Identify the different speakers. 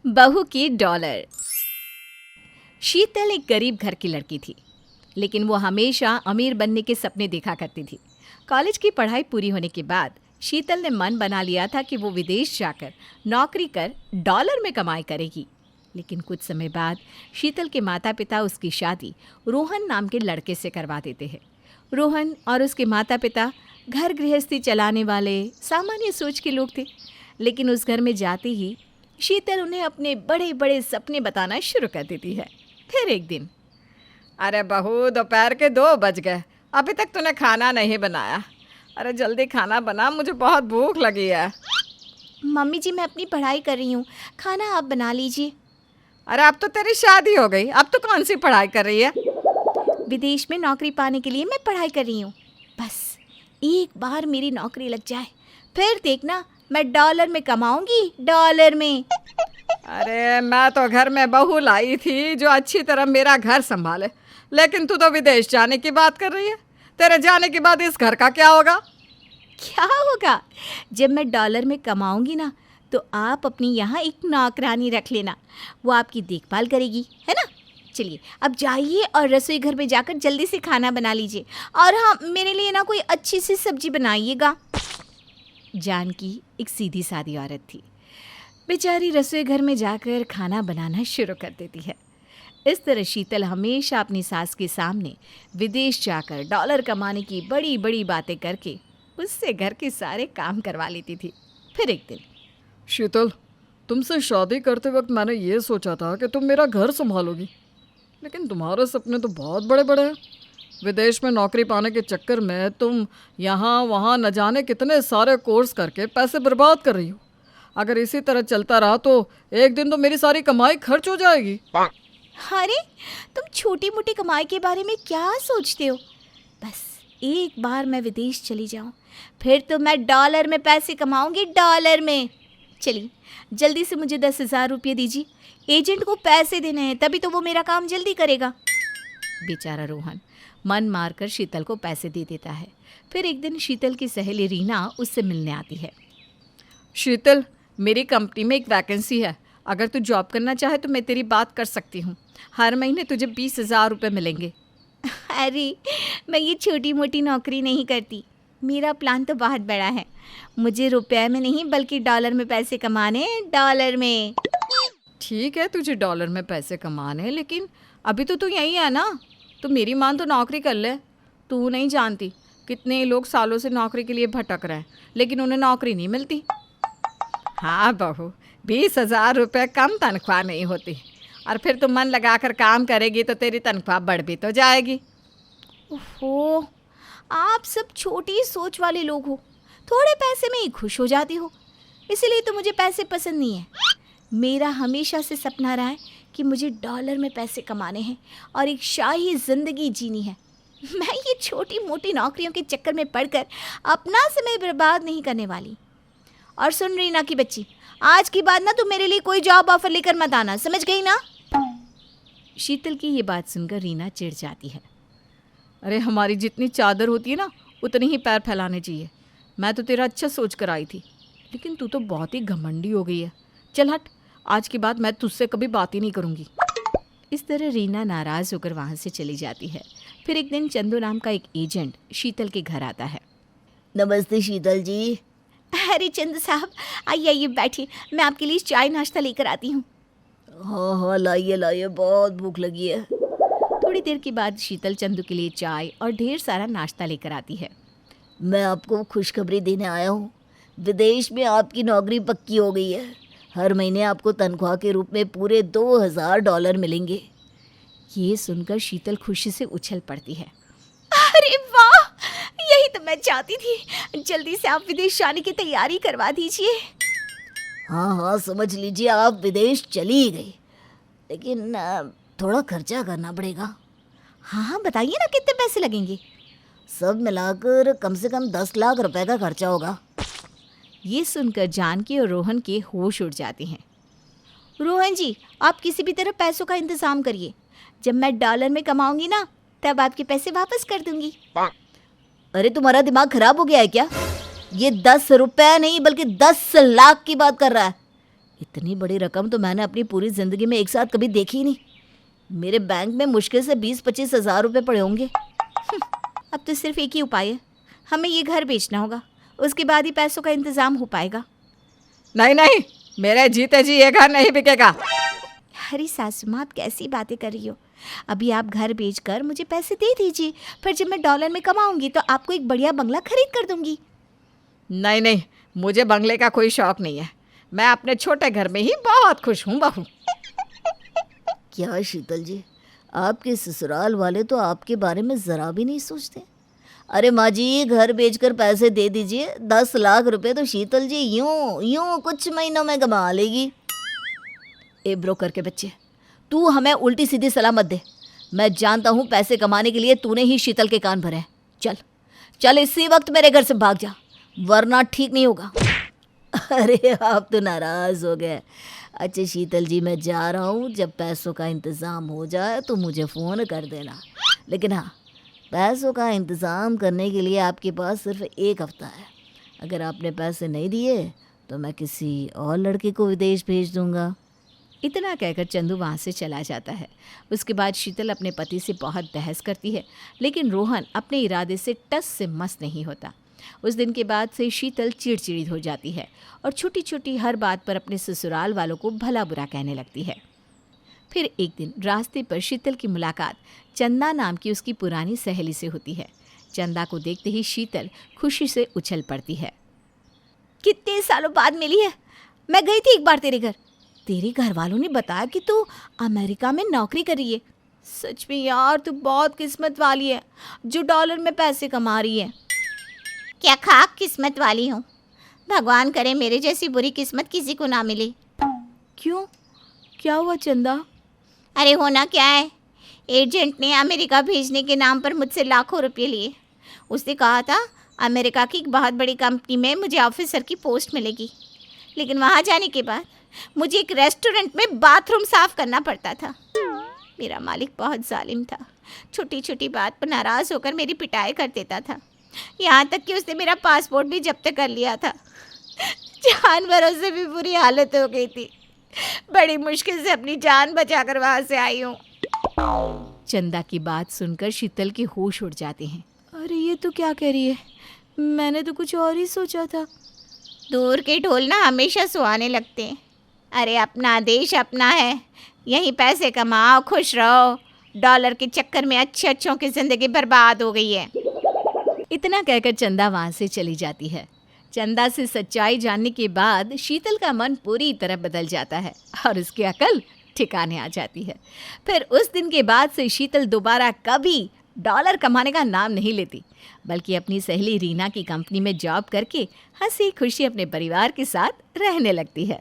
Speaker 1: बहू की डॉलर। शीतल एक गरीब घर की लड़की थी, लेकिन वो हमेशा अमीर बनने के सपने देखा करती थी। कॉलेज की पढ़ाई पूरी होने के बाद शीतल ने मन बना लिया था कि वो विदेश जाकर नौकरी कर डॉलर में कमाई करेगी। लेकिन कुछ समय बाद शीतल के माता पिता उसकी शादी रोहन नाम के लड़के से करवा देते हैं। रोहन और उसके माता पिता घर गृहस्थी चलाने वाले सामान्य सोच के लोग थे, लेकिन उस घर में जाते ही शीतल उन्हें अपने बड़े बड़े सपने बताना शुरू कर देती है। फिर एक दिन,
Speaker 2: अरे बहू, दोपहर के 2 बज गए, अभी तक तूने खाना नहीं बनाया। अरे जल्दी खाना बना, मुझे बहुत भूख लगी है।
Speaker 1: मम्मी जी मैं अपनी पढ़ाई कर रही हूँ, खाना आप बना लीजिए।
Speaker 2: अरे अब तो तेरी शादी हो गई, अब तो कौन सी पढ़ाई कर रही है?
Speaker 1: विदेश में नौकरी पाने के लिए मैं पढ़ाई कर रही हूँ। बस एक बार मेरी नौकरी लग जाए, फिर देखना मैं डॉलर में कमाऊंगी, डॉलर में।
Speaker 2: अरे मैं तो घर में बहू लाई थी जो अच्छी तरह मेरा घर संभाले, लेकिन तू तो विदेश जाने की बात कर रही है। तेरे जाने के बाद इस घर का क्या होगा?
Speaker 1: क्या होगा? जब मैं डॉलर में कमाऊंगी ना, तो आप अपनी यहाँ एक नौकरानी रख लेना, वो आपकी देखभाल करेगी, है ना? चलिए अब जाइए और रसोई घर में जाकर जल्दी से खाना बना लीजिए, और हाँ, मेरे लिए ना कोई अच्छी सी सब्जी बनाइएगा। जानकी एक सीधी सादी औरत थी। बेचारी रसोई घर में जाकर खाना बनाना शुरू कर देती है। इस तरह शीतल हमेशा अपनी सास के सामने विदेश जाकर डॉलर कमाने की बड़ी बड़ी बातें करके उससे घर के सारे काम करवा लेती थी। फिर एक दिन,
Speaker 2: शीतल, तुमसे शादी करते वक्त मैंने ये सोचा था कि तुम मेरा घर संभालोगी, लेकिन तुम्हारे सपने तो बहुत बड़े बड़े हैं। विदेश में नौकरी पाने के चक्कर में तुम यहाँ वहाँ न जाने कितने सारे कोर्स करके पैसे बर्बाद कर रही हो। अगर इसी तरह चलता रहा तो एक दिन तो मेरी सारी कमाई खर्च हो जाएगी।
Speaker 1: अरे तुम छोटी मोटी कमाई के बारे में क्या सोचते हो? बस एक बार मैं विदेश चली जाऊं, फिर तो मैं डॉलर में पैसे कमाऊंगी, डॉलर में। चलिए जल्दी से मुझे 10,000 रुपये दीजिए, एजेंट को पैसे देने हैं, तभी तो वो मेरा काम जल्दी करेगा। बेचारा रोहन मन मारकर शीतल को पैसे दे देता है। फिर एक दिन शीतल की सहेली रीना उससे मिलने आती है।
Speaker 2: शीतल, मेरी कंपनी में एक वैकेंसी है, अगर तू जॉब करना चाहे तो मैं तेरी बात कर सकती हूँ। हर महीने तुझे 20,000 रुपये मिलेंगे।
Speaker 1: अरे मैं ये छोटी मोटी नौकरी नहीं करती, मेरा प्लान तो बहुत बड़ा है। मुझे रुपए में नहीं बल्कि डॉलर में पैसे कमाने हैं, डॉलर में।
Speaker 2: ठीक है, तुझे डॉलर में पैसे कमाने, लेकिन अभी तो तू यहीं है ना, तो मेरी मान तो नौकरी कर ले। तू नहीं जानती कितने लोग सालों से नौकरी के लिए भटक रहे हैं, लेकिन उन्हें नौकरी नहीं मिलती। हाँ बहू, 20,000 रुपये कम तनख्वाह नहीं होती, और फिर तुम मन लगाकर काम करेगी तो तेरी तनख्वाह बढ़ भी तो जाएगी।
Speaker 1: ओहो, आप सब छोटी सोच वाले लोग हो, थोड़े पैसे में ही खुश हो जाती हो, इसीलिए तो मुझे पैसे पसंद नहीं है। मेरा हमेशा से सपना रहा है कि मुझे डॉलर में पैसे कमाने हैं और एक शाही ज़िंदगी जीनी है। मैं ये छोटी मोटी नौकरियों के चक्कर में पड़कर अपना समय बर्बाद नहीं करने वाली। और सुन रीना की बच्ची, आज की बात ना तू मेरे लिए कोई जॉब ऑफर लेकर मत आना, समझ गई ना? शीतल की ये बात सुनकर रीना चिढ़ जाती है।
Speaker 2: अरे हमारी जितनी चादर होती है ना, उतनी ही पैर फैलाने चाहिए। मैं तो तेरा अच्छा सोच कर आई थी, लेकिन तू तो बहुत ही घमंडी हो गई है। चल हट, आज के बाद मैं तुझसे कभी बात ही नहीं करूँगी।
Speaker 1: इस तरह रीना नाराज़ होकर वहाँ से चली जाती है। फिर एक दिन चंदू नाम का एक एजेंट शीतल के घर आता है।
Speaker 3: नमस्ते शीतल जी।
Speaker 1: अरे चंदू साहब, आइए आइए बैठिए, मैं आपके लिए चाय नाश्ता लेकर आती हूँ।
Speaker 3: हाँ हाँ, लाइए लाइए, बहुत भूख लगी है।
Speaker 1: थोड़ी देर के बाद शीतल चंदू के लिए चाय और ढेर सारा नाश्ता लेकर आती है।
Speaker 3: मैं आपको खुशखबरी देने आया हूँ, विदेश में आपकी नौकरी पक्की हो गई है। हर महीने आपको तनख्वाह के रूप में पूरे 2,000 डॉलर मिलेंगे।
Speaker 1: ये सुनकर शीतल खुशी से उछल पड़ती है। अरे वाह, यही तो मैं चाहती थी। जल्दी से आप विदेश जाने की तैयारी करवा दीजिए।
Speaker 3: हाँ हाँ, समझ लीजिए आप विदेश चली गई, लेकिन थोड़ा खर्चा करना पड़ेगा।
Speaker 1: हाँ हाँ बताइए ना, कितने पैसे लगेंगे?
Speaker 3: सब मिलाकर कम से कम 10 लाख रुपए का खर्चा होगा।
Speaker 1: ये सुनकर जानकी और रोहन के होश उड़ जाते हैं। रोहन जी, आप किसी भी तरह पैसों का इंतज़ाम करिए, जब मैं डॉलर में कमाऊंगी ना, तब आपके पैसे वापस कर दूंगी।
Speaker 3: अरे तुम्हारा दिमाग खराब हो गया है क्या? ये 10 रुपए नहीं बल्कि 10 लाख की बात कर रहा है। इतनी बड़ी रकम तो मैंने अपनी पूरी ज़िंदगी में एक साथ कभी देखी ही नहीं। मेरे बैंक में मुश्किल से 20-25 हज़ार रुपये पड़े होंगे।
Speaker 1: अब तो सिर्फ एक ही उपाय है, हमें ये घर बेचना होगा, उसके बाद ही पैसों का इंतज़ाम हो पाएगा।
Speaker 2: नहीं नहीं, मेरे जीते जी ये घर नहीं बिकेगा।
Speaker 1: अरे सासू माँ, आप कैसी बातें कर रही हो? अभी आप घर बेचकर मुझे पैसे दे दीजिए, फिर जब मैं डॉलर में कमाऊंगी तो आपको एक बढ़िया बंगला खरीद कर दूंगी।
Speaker 2: नहीं नहीं, मुझे बंगले का कोई शौक नहीं है। मैं अपने छोटे घर में ही बहुत खुश हूँ बहू।
Speaker 3: क्या शीतल जी, आपके ससुराल वाले तो आपके बारे में ज़रा भी नहीं सोचते। अरे माँ जी, घर बेचकर पैसे दे दीजिए, 10 लाख रुपए तो शीतल जी यूं यूं कुछ महीनों में कमा लेगी। ए ब्रोकर के बच्चे, तू हमें उल्टी सीधी सलाह मत दे। मैं जानता हूँ पैसे कमाने के लिए तूने ही शीतल के कान भरे हैं। चल चल, इसी वक्त मेरे घर से भाग जा, वरना ठीक नहीं होगा। अरे आप तो नाराज़ हो गए। अच्छा शीतल जी, मैं जा रहा हूँ, जब पैसों का इंतज़ाम हो जाए तो मुझे फ़ोन कर देना। लेकिन हाँ, पैसों का इंतज़ाम करने के लिए आपके पास सिर्फ 1 हफ़्ता है। अगर आपने पैसे नहीं दिए तो मैं किसी और लड़के को विदेश भेज दूँगा।
Speaker 1: इतना कहकर चंदू वहाँ से चला जाता है। उसके बाद शीतल अपने पति से बहुत बहस करती है, लेकिन रोहन अपने इरादे से टस से मस नहीं होता। उस दिन के बाद से शीतल चिड़चिड़ी हो जाती है और छोटी छोटी हर बात पर अपने ससुराल वालों को भला बुरा कहने लगती है। फिर एक दिन रास्ते पर शीतल की मुलाकात चंदा नाम की उसकी पुरानी सहेली से होती है। चंदा को देखते ही शीतल खुशी से उछल पड़ती है। कितने सालों बाद मिली है। मैं गई थी एक बार तेरे घर, तेरे घर वालों ने बताया कि तू अमेरिका में नौकरी कर रही है। सच में यार, तू बहुत किस्मत वाली है जो डॉलर में पैसे कमा रही है। क्या खाक किस्मत वाली हूँ, भगवान करे मेरे जैसी बुरी किस्मत किसी को ना मिले।
Speaker 2: क्यों, क्या हुआ चंदा?
Speaker 1: अरे होना क्या है, एजेंट ने अमेरिका भेजने के नाम पर मुझसे लाखों रुपये लिए। उसने कहा था अमेरिका की एक बहुत बड़ी कंपनी में मुझे ऑफिसर की पोस्ट मिलेगी, लेकिन वहाँ जाने के बाद मुझे एक रेस्टोरेंट में बाथरूम साफ करना पड़ता था। मेरा मालिक बहुत जालिम था, छोटी छोटी बात पर नाराज़ होकर मेरी पिटाई कर देता था। यहाँ तक कि उसने मेरा पासपोर्ट भी जब्त कर लिया था। जानवरों से भी बुरी हालत हो गई थी। बड़ी मुश्किल से अपनी जान बचाकर वहाँ से आई हूँ।
Speaker 2: चंदा की बात सुनकर शीतल के होश उड़ जाते हैं। अरे ये तो क्या कह रही है, मैंने तो कुछ और ही सोचा था।
Speaker 1: दूर के ढोल ना हमेशा सुहाने लगते हैं। अरे अपना देश अपना है, यहीं पैसे कमाओ, खुश रहो। डॉलर के चक्कर में अच्छों की ज़िंदगी बर्बाद हो गई है।
Speaker 2: इतना कहकर चंदा वहाँ से चली जाती है। चंदा से सच्चाई जानने के बाद शीतल का मन पूरी तरह बदल जाता है और उसकी अकल ठिकाने आ जाती है। फिर उस दिन के बाद से शीतल दोबारा कभी डॉलर कमाने का नाम नहीं लेती, बल्कि अपनी सहेली रीना की कंपनी में जॉब करके हंसी खुशी अपने परिवार के साथ रहने लगती है।